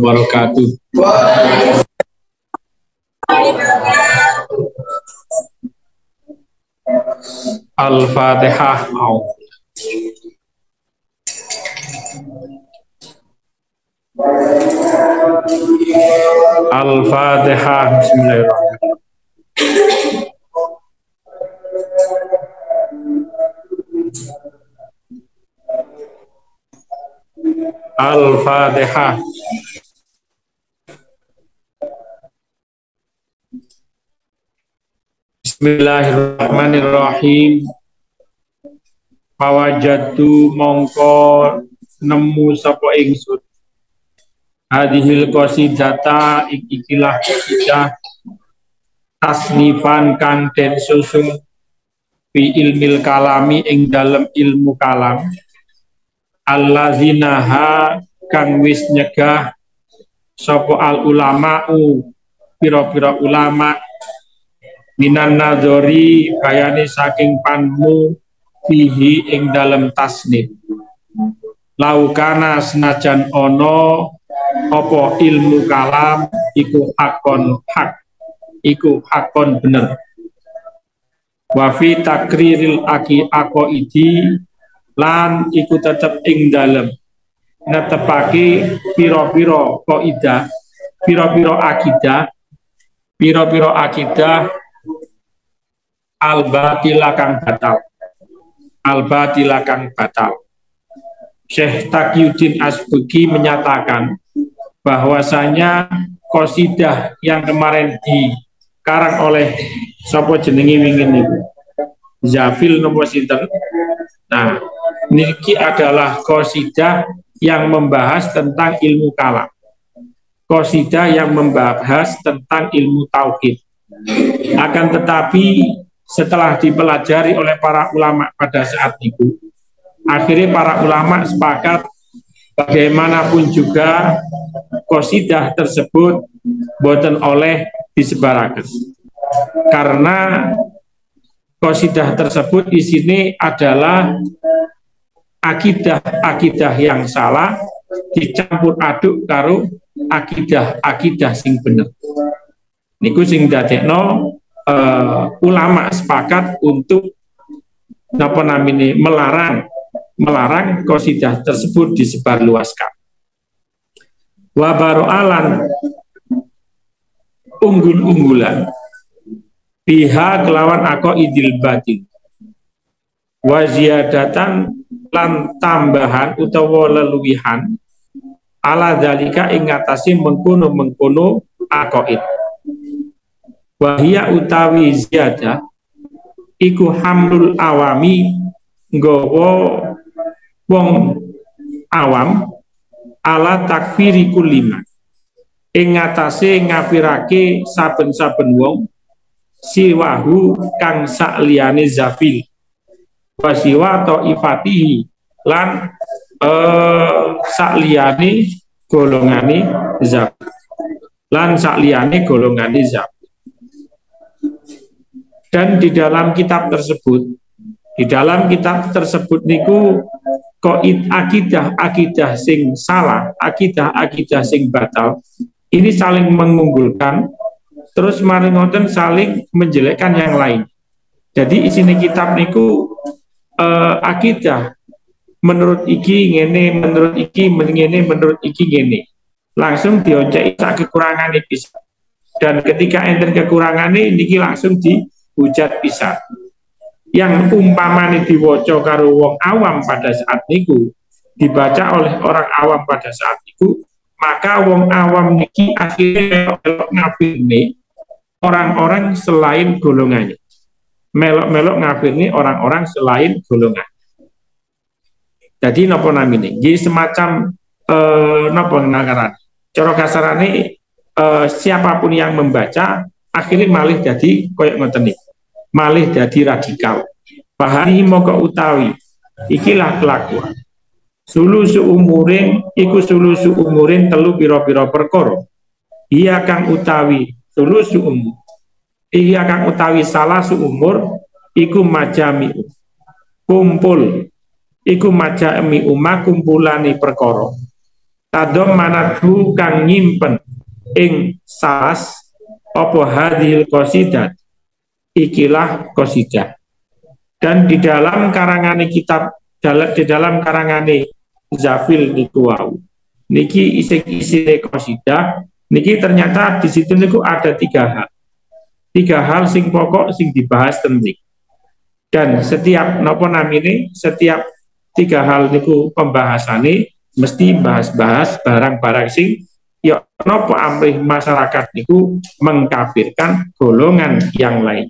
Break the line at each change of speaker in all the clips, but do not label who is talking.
wabarakatuh. Al-Fatihah. Al-Fatihah. Bismillahirrahmanirrahim. Al-Fatihah. Bismillahirrahmanirrahim. Fawajadu mongko nemu sapa ingsun hadhil qasidata ikilah qasidah tasnifan kang den susun fi ilmil kalami ing dalem ilmu kalam allazinaha kang wis nyegah sapa al ulama'u pira-pira ulama minan nadzori bayane saking panmu fihi ing dalem tasnif laukana senajan ono apa ilmu kalam iku hakon bener wa fi takriril aqaidi lan iku tetep ing dalem netepake pira-pira kaidah pira-pira akidah al-batila kang batal. Syekh Taqiyuddin Asbuki menyatakan bahwasanya qasidah yang kemarin dikarang oleh sapa jenenge wingin niku Zafil nopo sinten. Nah, niki adalah qasidah yang membahas tentang ilmu kalam. Qasidah yang membahas tentang ilmu tauhid. Akan tetapi setelah dipelajari oleh para ulama pada saat itu, akhirnya para ulama sepakat bagaimanapun juga qasidah tersebut boten oleh disebaraken. Karena qasidah tersebut di sini adalah akidah yang salah dicampur aduk karo akidah sing bener. Niku sing dadekno ulama sepakat untuk napa namine melarang qasidah tersebut disebarluaskan. Wa baro'alan unggul-unggulan biha kelawan aqaidil batin wa ziyadatan lan tambahan utawa leluwihan ala dalika ing ngatasi mengkono aqaid. Wahia utawi ziyadah iku hamlul awami nggawa wong awam ala takfiri kulima ing ngatasé ngafirake saben-saben wong siwahu kang sakliyane Zafil wasiwa taifatihi lan sakliyane golongane Zafil lan sakliyane golongane Zafil. Dan di dalam kitab tersebut niku akidah sing salah, akidah sing batal ini saling mengunggulkan, terus maring ngoten saling menjelekkan yang lain. Jadi isine kitab niku akidah menurut iki ngene, menurut iki ngene, menurut iki ngene. Langsung dionceki sak kekurangane bisa. Dan ketika enten kekurangane niki langsung dihujat bisa. Yang umpamane diwaca karo wong awam pada saat niku, dibaca oleh orang awam pada saat itu, maka wong awam niki akhirnya ngafirni orang-orang selain golongannya. Melok ngafirni orang-orang selain golongan. Jadi napa namine? Jadi semacam napa nakaran. Cara kasarane siapapun yang membaca akhirnya malih jadi koyok ngoten niku. Malih jadi radikal. Pahami moko utawi ikilah kelakuan. Sulusu umurin iku sulusu umurin telu pira-pira perkara. Iya kang utawi sulusu umur. Iya kang utawi salah umur iku majami. Kumpul iku majami kummpulane perkara. tadom manadhu kang nyimpen ing salas apa hadhil qasidah ikilah qasidah. Dan di dalam karangane kitab, di dalam karangane Zafil niku wau niki isi qasidah niki ternyata di situ niku ada tiga hal sing pokok sing dibahas tentang. Dan setiap nopo namine setiap tiga hal niku pembahasannya mesti bahas-bahas barang-barang sing ya nopo amrih masyarakat niku mengkafirkan golongan yang lain.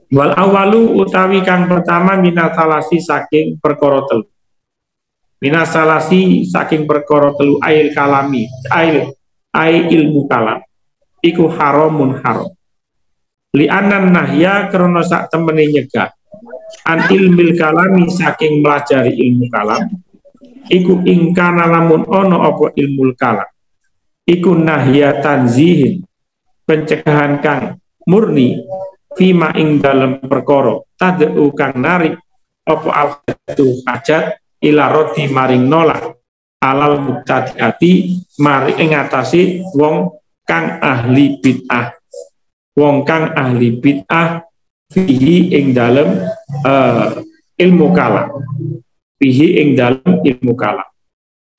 Wal awalu utawi kang pertama minasalasi saking perkara telu. Minasalasi saking perkara telu ail kalami, ail ilmu kalam. Iku haramun haram. Li'anan nahya krana sak temene nyegah an ilmil kalami saking melajari ilmu kalam. Iku ingkana lamun ono apa ilmu kalam. Iku nahya tanzihin pencegahan kang murni fima ing dalam perkara tad'u kang narik apa al-hajatu hajat ila roti maring nolak alal muktadiati mari ing atase wong kang ahli bid'ah. Wong kang ahli bid'ah fihi ing dalam ilmu kalam. Fihi ing dalam ilmu kalam.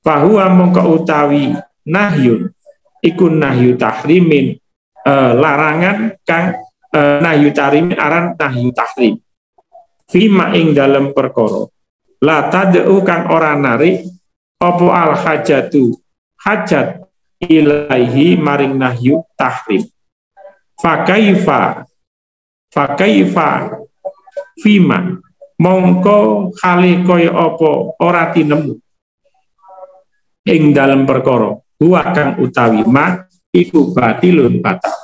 Fahuwa mongko utawi nahyun iku nahyu tahrimin larangan kang nahyu tahrimin aran nahyu tahrim. Fima ing dalam perkara la tad'u kang ora narik apa al hajatu hajat ilaihi maring nahyu tahrim. Fakaifa fima mongko khali kaya apa ora tinemu ing dalam perkara huwa kang utawi ma iku batilun batal.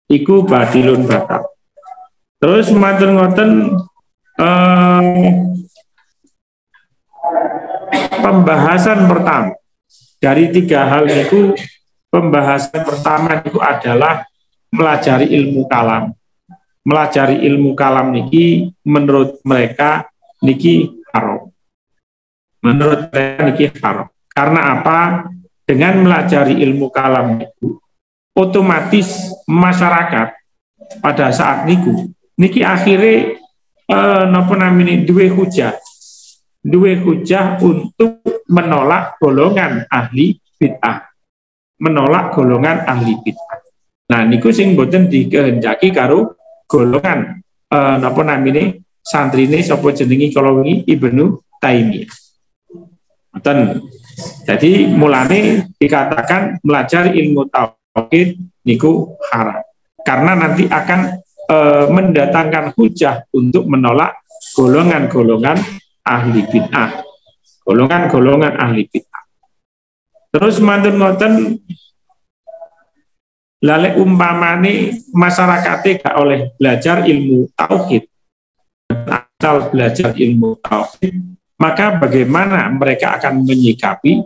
Iku batilun batal. Terus matur ngoten pembahasan pertama dari tiga hal itu, pembahasan pertama itu adalah melajari ilmu kalam. Melajari ilmu kalam niki menurut mereka niki haram. Menurut mereka niki haram. Karena apa? Dengan melajari ilmu kalam itu otomatis masyarakat pada saat niku niki akhirnya napa namine duwe hujah untuk menolak golongan ahli bid'ah. Menolak golongan ahli bid'ah. Nah niku sing boten dikehendaki karo golongan napa namine santrine sapa jenenge kala wingi Ibnu Taimiyah. Ngoten. Jadi mulane dikatakan melajari ilmu tauhid niku haram. Karena nanti akan mendatangkan hujah untuk menolak golongan-golongan ahli bid'ah. Golongan-golongan ahli bid'ah. Terus mantun ngoten lale umpamane masyarakatnya gak oleh belajar ilmu tauhid, asal belajar ilmu tauhid, maka bagaimana mereka akan menyikapi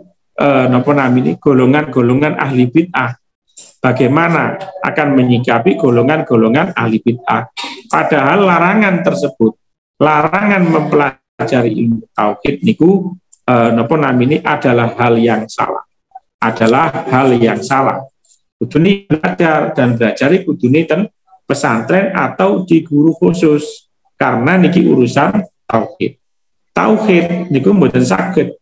golongan-golongan ahli bid'ah? Bagaimana akan menyikapi golongan-golongan ahli bid'ah? Padahal larangan tersebut, larangan mempelajari ilmu tauhid niku adalah hal yang salah. Adalah hal yang salah. Kudune belajar dan belajar kudune ten pesantren atau di guru khusus karena niki urusan tauhid. Tauhid niku mboten saged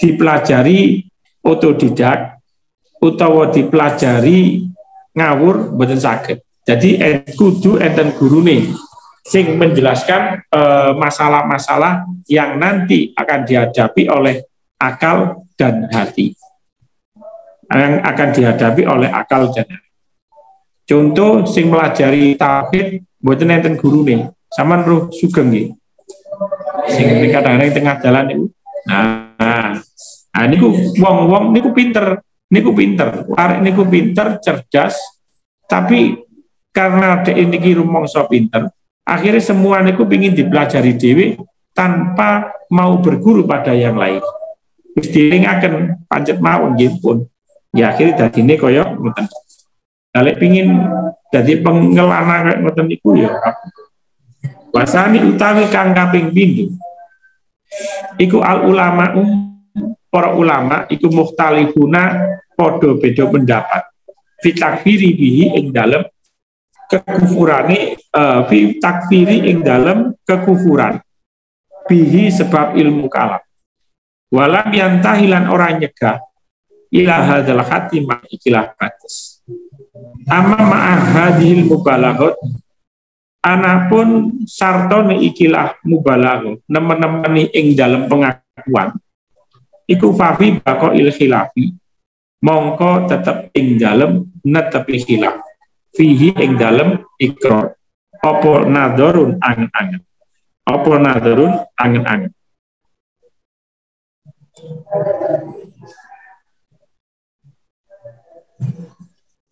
dipelajari otodidak utawa dipelajari ngawur mboten saged. Jadi kudu enten gurune sing menjelaskan masalah-masalah yang nanti akan dihadapi oleh akal dan hati. Yang akan dihadapi oleh akal dan hati. Contoh sing melajari tauhid mboten enten gurune, sampean roh sugeng nggih. Sing kadang-kadang tengah jalan niku. Nah, niku wong-wong niku pinter, arek niku pinter, cerdas, tapi karena dhek niki rumangsa pinter, akhirnya semua niku pingin dipelajari dhewe tanpa mau berguru pada yang lain. Wis dilingaken pancet mawon nggih pun. Ya akhirnya dadine kaya ngoten. Dalek pingin dadi pengelana kaya ngoten niku ya. Wasani utawi kang kaping pindho. Iku al ulama'u para ulama iku mukhtalifuna padha beda pendapat fi takfiri bihi ing dalem kekufurane fi takfiri ing dalem kekufuran bihi sebab ilmu kalam walam yantahilan orang nyegah ila hadzal khatimah ikilah batas amma ma'ahadil mubalaghot anapun sartone ikilah mubalaghot nemen-nemeni ing dalem pengakuan iku fafi baqail khilafi mongko tetep ing dalem netepi khilaf fihi ing dalem ikrar apa nadharun angen-angen apa nadharun angen-angen.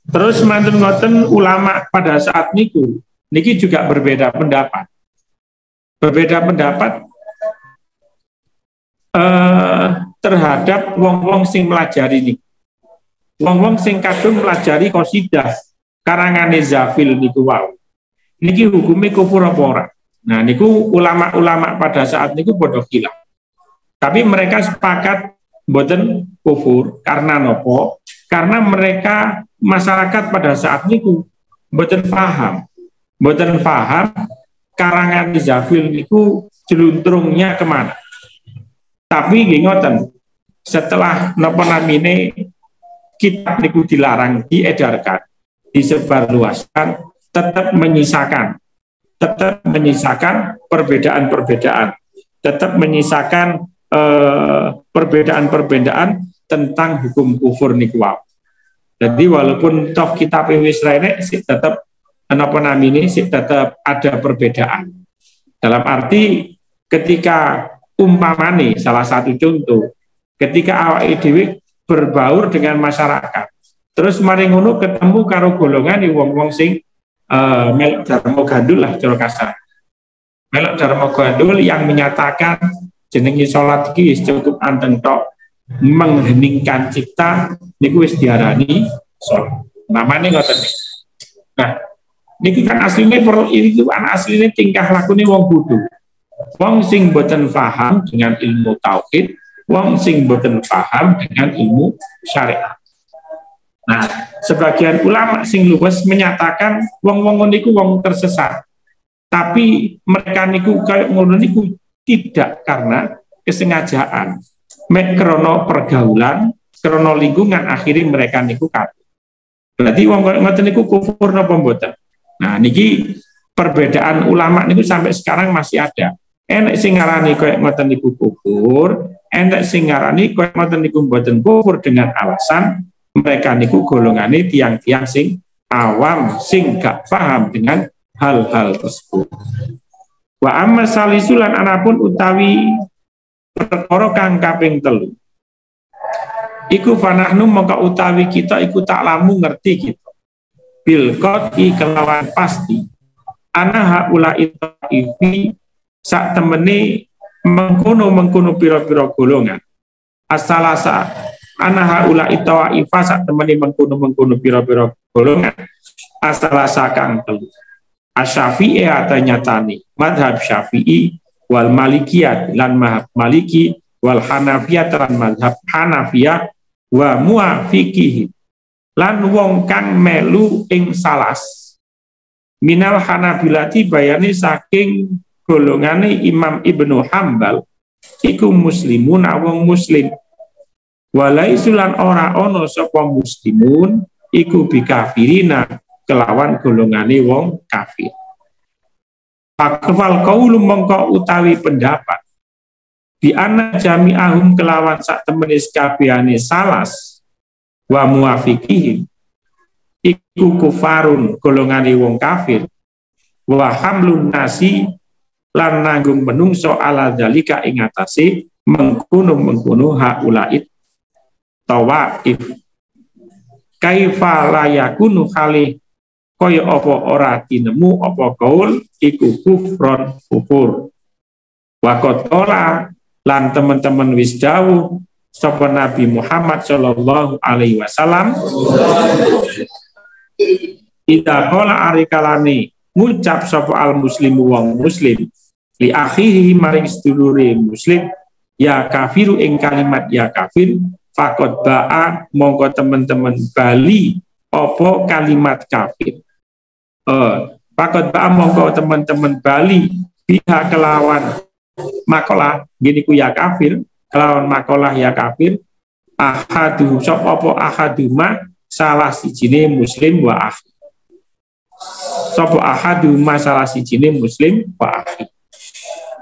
Terus mantun ngoten ulama pada saat niku niki juga berbeda pendapat. Berbeda pendapat terhadap wong-wong sing melajari ini. Wong-wong sing kadung melajari qasidah karangane Zafil niku wau. Niki hukume kufur apa ora? Nah niku ulama-ulama pada saat niku padha khilaf. Tapi mereka sepakat mboten kufur karena nopo? Karena mereka masyarakat pada saat niku mboten paham karangan Zafil niku jeluntrungnya kemana. Tapi nggih ngoten, setelah napa namine kitab niku dilarang diedarkan, disebarluaskan, tetap menyisakan perbedaan-perbedaan, tetap menyisakan perbedaan-perbedaan tentang hukum kufur niku. Jadi walaupun toh kitab wis rene sih tetap napa namine sih tetap ada perbedaan. Dalam arti ketika umpamane salah satu contoh ketika awake dhewe berbaur dengan masyarakat terus mari ngono ketemu karo golongan wong-wong sing melok dharma gandul lah cara kasar. Melok dharma gandul yang menyatakan jenenge salat iki wis cukup anteng tok mengheningkan cipta niku wis diarani salat. Namane ngoten. Nah, niki kan asline itu asline tingkah lakune wong bodho. Wong sing boten paham dengan ilmu tauhid, wong sing boten paham dengan ilmu syariat. Nah, sebagian ulama sing luwes menyatakan wong-wong niku wong tersesat. Tapi mereka niku kayak ngono niku tidak karena kesengajaan. Mek krono pergaulan, krono lingkungan akhirnya mereka niku kafir. Berarti wong ngoten niku kufur napa mboten? Nah, niki perbedaan ulama niku sampai sekarang masih ada. Enek sing ngarani koyo ngoten niku kufur, enek sing ngarani koyo ngoten niku mboten kufur dengan alasan mereka niku golongane tiang-tiang sing awam sing gak paham dengan hal-hal tersebut. Wa amma salisulan anapun utawi perkara kang kaping 3. Iku fanahnu mongko utawi kita iku tak lamu ngerti kita. Bil qati kelawan pasti. Ana haula ifi sak temene mengkono pira-pira golongan. Asalasa ana haula ifa sak temene mengkono pira-pira golongan. Asalasa kang 3. Asy-Syafi'i atanyatani madhab Syafi'i wal Malikiyat lan madhab Maliki wal Hanafiyat lan madhab Hanafiyah wa muafiqihi lan wong kang melu ing salas minal Hanabilati bayani saking golongane Imam Ibnu Hambal iku muslimun wong muslim walaisulan ora ono sapa muslimun iku bikafirina kelawan golongane wong kafir. Fakfal qaulu mongko utawi pendapat di ana jami'ahum kelawan sak temene kabehane salas wa muwafiqihim iku kufarun golongane wong kafir wa hamlun nasi lan nanggung menungso ala dalika ing atase mengkono haulait tawaif kaifa la yakunu khalih kaya apa ora tinemu apa kaul iku kufron kufur wakotola lan teman-teman wis dawuh sapa Nabi Muhammad sallallahu alaihi wasallam ida qala arikalane ngucap sapa al muslimu wong muslim li akhihi maring sedulure muslim ya kafiru ing kalimat ya kafir fakot ba'a mongko teman-teman bali opo kalimat kafir. Fakot ba'a mongko teman-teman bali biha kelawan makolah gini ku ya kafir kelawan makolah ya kafir ahadu sop opo ahaduma salah sijine muslim wa akhi. Sop ahaduma salah sijine muslim wa akhi.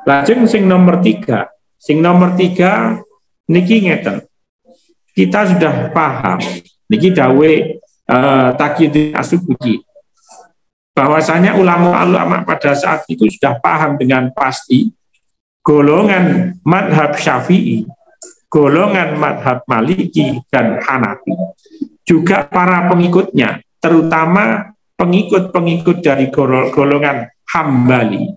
Lajeng sing nomor 3. Sing nomor 3 niki ngeten. Kita sudah paham niki dawe Taqiyuddin As-Subki bahwasanya ulama-ulama pada saat itu sudah paham dengan pasti golongan madhab Syafi'i, golongan madhab Maliki dan Hanafi, juga para pengikutnya, terutama pengikut-pengikut dari golongan Hambali,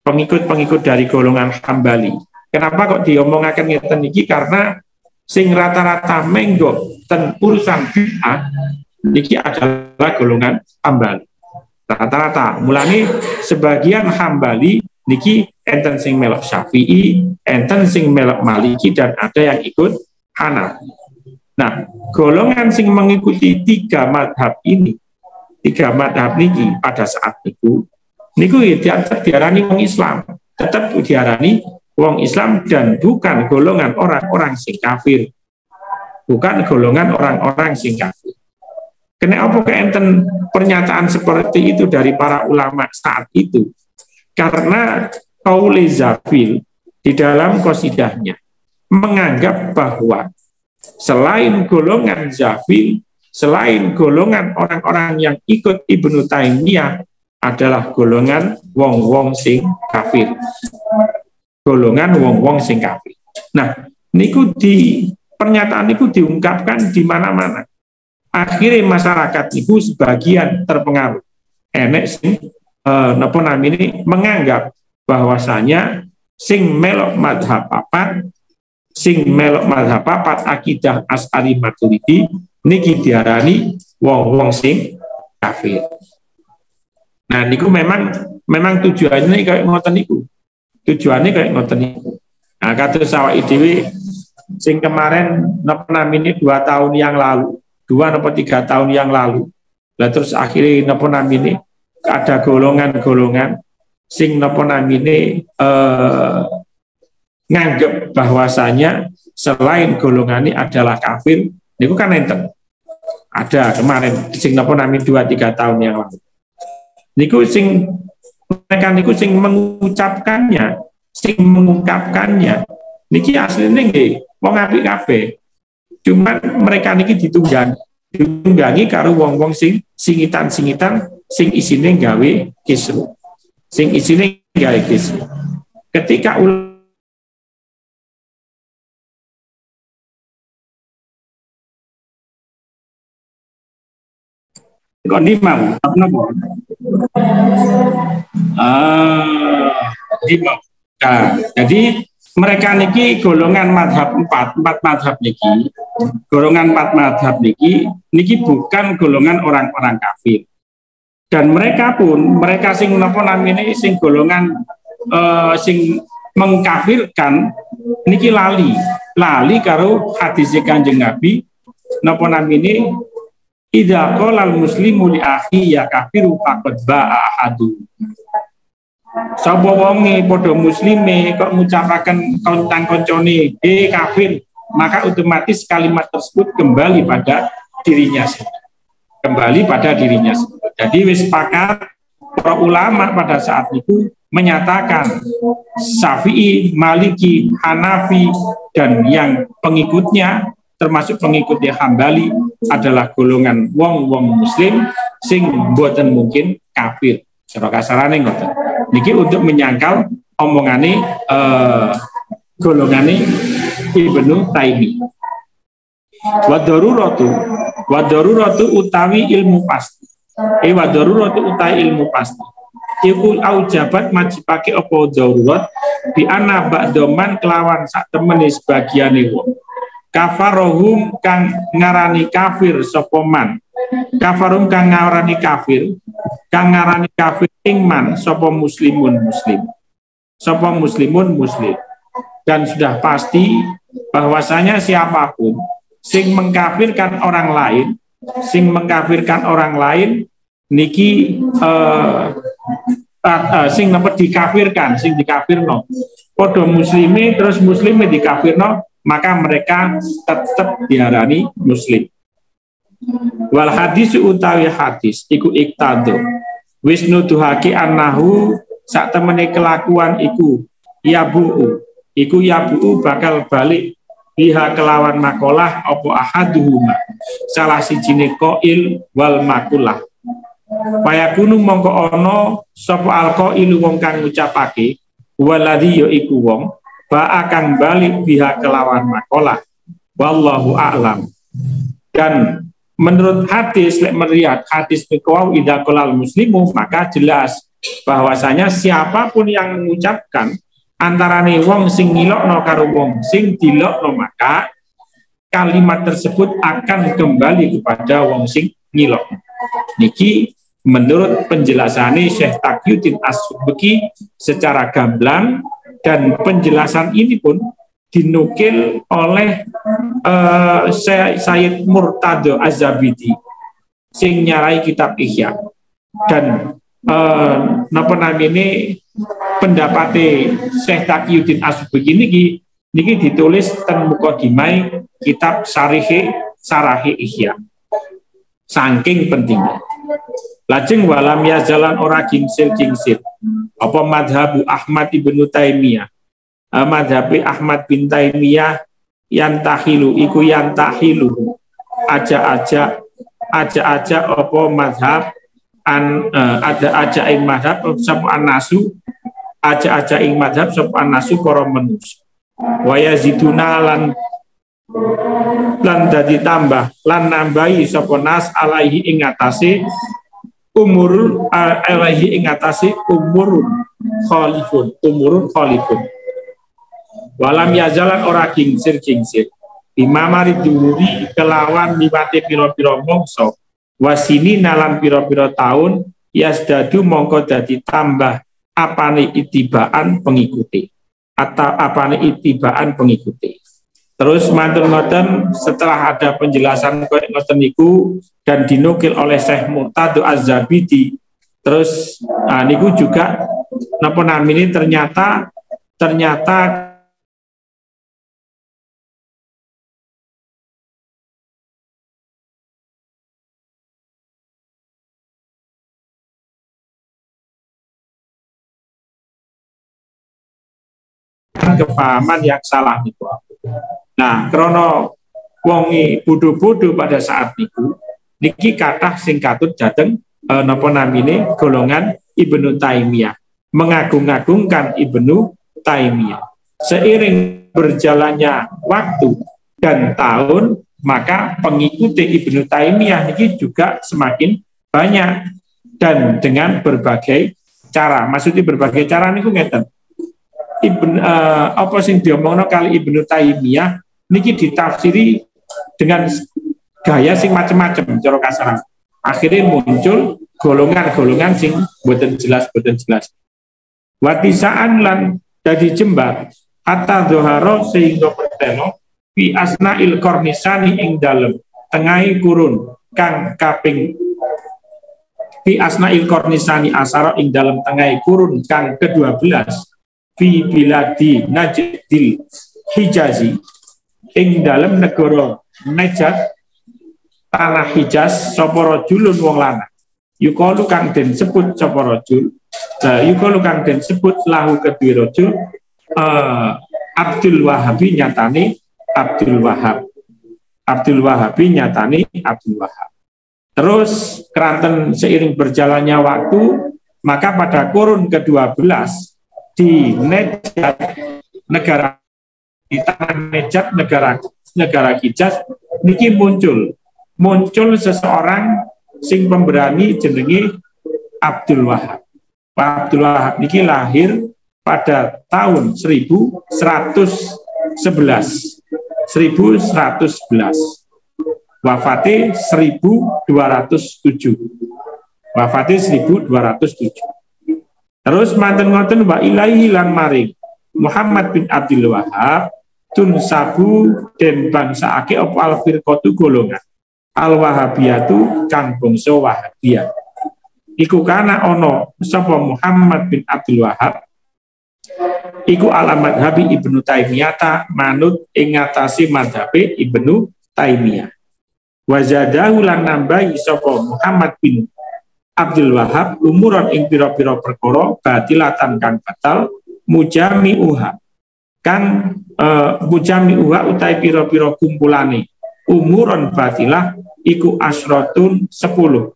pengikut-pengikut dari golongan Hambali. Kenapa kok diomongaken ngeten iki? Karena sing rata-rata menggo ten urusan bid'ah niki adalah golongan Hambali. Rata-rata. Mulane sebagian Hambali niki enten sing melok Syafi'i, enten sing melok Maliki, dan ada yang ikut Hanafi. Nah, golongan sing mengikuti 3 madhab ini, 3 madhab niki pada saat niku tetap diarani wong Islam, tetap diarani wong Islam dan bukan golongan orang-orang sing kafir, bukan golongan orang-orang sing kafir. Kenapa enten pernyataan seperti itu dari para ulama saat itu? Karena Qauli Zafil di dalam qasidahnya menganggap bahwa selain golongan Zafil, selain golongan orang-orang yang ikut Ibnu Taimiyah adalah golongan wong-wong sing kafir. Golongan wong-wong sing kafir. Nah, niku pernyataan niku diungkapkan di mana-mana. Akhirnya masyarakat niku sebagian terpengaruh. Enek sing napa namine menganggap bahwasanya sing melok madhab papat akidah Asy'ari Maturidi niki diarani wong-wong sing kafir. Nah, niku memang tujuannya kayak ngoten niku. Tujuannya kayak ngoten niku. Nah, kados awake dhewe sing kemarin napa namine 2 tahun yang lalu, 2 atau 3 tahun yang lalu. Lah terus akhirnya napa namine ada golongan-golongan sing napa namine nganggep bahwasanya selain golongan ini adalah kafir, niku kan enten. Ada kemarin sing napa namine 2-3 tahun yang lalu. Niku sing mereka niku sing mengucapkannya, sing mengungkapkannya niki asline nggih wong apik kabeh. Cuman mereka niki ditunggangi karo wong-wong sing singitan-singitan sing isine gawe kisru. Sing isine gawe kisru. Ketika kok nimam apa? Nah, jadi mereka niki golongan madhab 4 madhab niki, golongan 4 madhab niki bukan golongan orang-orang kafir. Dan mereka sing napa namine sing golongan sing mengkafirkan niki lali karo hadis Kanjeng Nabi napa namine idza qala al-muslimu li akhi ya kafiru faqad ba'a ahadu. Sapa wonge padha muslime kok ngucapaken kancane kafir, maka otomatis kalimat tersebut kembali pada dirinya sendiri. Kembali pada dirinya sendiri. Jadi wis sepakat para ulama pada saat itu menyatakan Syafi'i, Maliki, Hanafi dan yang pengikutnya termasuk pengikutnya Hambali adalah golongan wong-wong muslim sing mboten mungkin kafir. Secara kasarane ngoten. Niki untuk menyangkal omongane golongane Ibnu Taimiyah. Wa daruratu utawi ilmu pasti. Wa daruratu utawi ilmu pasti. Iku aujabat majibake apa darurat bi ana ba'doman kelawan sak temene sebagiane wong. Kafarohum kang ngarani kafir sapa man. Kafarum kang ngarani kafir ing man sapa muslimun muslim. Sapa muslimun muslim. dan sudah pasti bahwasanya siapapun sing mengkafirkan orang lain niki sing napa dikafirkan, sing dikafirno padha muslimi terus muslimi dikafirno, maka mereka tetap diarani muslim. Wal hadis utawi hadis iku iktado wis nuduhake annahu sak temene kelakuan iku yabu bakal balik biha kelawan makolah apa ahaduhuma salah sijine qail wal makulah. Payakunu mongko ana sapa alqailu wong kang ngucapake waladhi ya iku wong ba akan balik biha kelawan makolah wallahu a'lam. Dan menurut hadis melihat hadis niku idza qalal muslimu, maka jelas bahwasanya siapapun yang mengucapkan antarane wong sing ngilokno karo wong sing dilokno, maka kalimat tersebut akan kembali kepada wong sing ngilokno. Niki menurut penjelasannya Syekh Taqiyuddin As-Subki secara gamblang, dan penjelasan ini pun dinukil oleh Sayyid Murtado Az-Zabidi sing nyarai kitab Ihya. Dan napa namine pendapate Syekh Taqiyuddin As-Subki niki ditulis ten mukadimah kitab Sarahe Ihya. Saking pentingnya. Lajeng walam ya jalan ora gingsir apa madhabu Ahmad ibnu Taimiyah, madhabi Ahmad bin Taimiyah yantahilu aja apa madhab ada ing madhab sapa anasu aja ing madhab sapa anasu para manusia wa yaziduna lan dadi tambah lan nambahi sapa nas alaihi ing atase umurun khalifun walam yazalan ora gingsir bimamari duhuri kelawan liwate pira-pira mangsa wasini nalan pira-pira taun yasdadu mongko dadi tambah apane itibaan pengikuti atau apane itibaan pengikuti. Terus manten-manten setelah ada penjelasan ngoten niku dan dinukil oleh Syekh Murtado Az-Zabidi, terus niku juga napa namine ternyata kepahaman yang salah niku. Nah, krono wongi bodho-bodho pada saat niku niki kathah sing katut dhateng napa namine golongan Ibnu Taimiyah, mengagung-agungkan Ibnu Taimiyah. Seiring berjalannya waktu dan tahun, maka pengikuti Ibnu Taimiyah niki juga semakin banyak dan dengan berbagai cara. Maksudnya berbagai cara niku ngeten. Apa sing diomongno kali Ibnu Taimiyah niki ditafsiri dengan gaya sing macam-macam cara kasaran. Akhirnya muncul golongan-golongan sing boten jelas. Watisaan lan dadi jembar hatta doharo sehingga pertelo fi asnail kornisani ing dalem tengahi kurun kang kaping fi asnail kornisani asara ing dalem tengahi kurun kang ke-12 fi biladi Najdil Hijazi ing dalem negara Najd tanah Hijaz sapa rajulun wong lanang yukalu kang den sebut sapa rajul yukalu kang den sebut lahu kedue rajul Abdul Wahabi nyatane Abdul Wahabi nyatane Abdul Wahab. Terus keranten seiring berjalannya waktu, maka pada kurun ke-12 di Najd negara di tanah Najd negara Hijaz niki muncul seseorang sing pemberani jenenge Abdul Wahab. Pak Abdul Wahab niki lahir pada tahun 1111. Wafatnya 1207. Terus manten-manten wa ilaihi lan maring Muhammad bin Abdul Wahab tun sabu den bangsaake apa al firqatu golongan al wahabiyatu kang bangsa Wahabiyah. Iku kana ono sapa Muhammad bin Abdul Wahab iku alamat Habi Ibnu Taimiyah manut ing ngatasi madhabe Ibnu Taimiyah. Wazadahu lan nambahi sapa Muhammad bin Abdul Wahab umuran ing pira-pira perkara batilatan kang batal mujami'uha kang mujami'uha utai pira-pira kumpulane umuran batilah iku asratun 10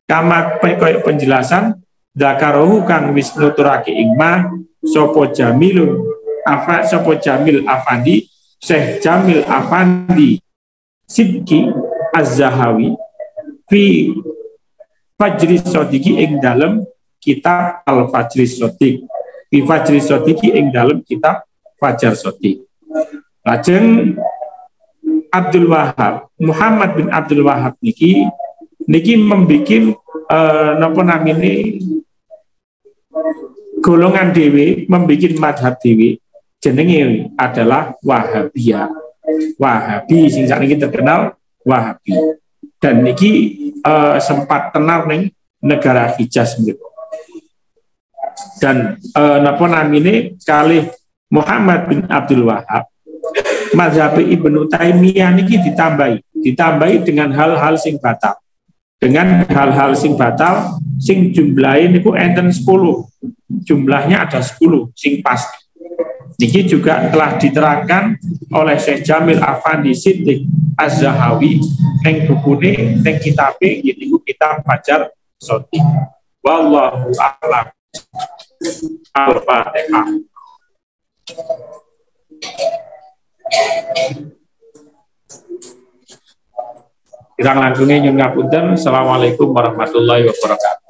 kama kaya penjelasan dzakarohu kang wis nuturake ing ma sapa Jamil Afandi Syekh Jamil Afandi Sidki Az-Zahawi fi Fajri Sodiki ing dalem kitab Al-Fajri Sodik fi Fajri Sodiki ing dalem kitab Fajar Sodik. Lajeng Abdul Wahab Muhammad bin Abdul Wahab niki membikin napa namine golongan dewe, membikin madhab dewe jenenge adalah Wahabiyah. Wahabi sing sakniki terkenal Wahabi. Dan niki sempat tenar ning negara Hijaz niku. Dan napa namine kalih Muhammad bin Abdul Wahab mazhab Ibnu Taimiyah niki ditambahi dengan hal-hal sing batal. Dengan hal-hal sing batal sing jumlahnya niku enten 10. Jumlahnya ada 10 sing pasti. Niki juga telah diterangkan oleh Syekh Jamil Afandi Siddiq Az-Zahawi ing bukune ing kitabe yaiku kitab Fajar Sodik. Wallahu a'lam. Al-Fatihah. Kirang langkungnya nyun ngapunten. Assalamualaikum warahmatullahi wabarakatuh.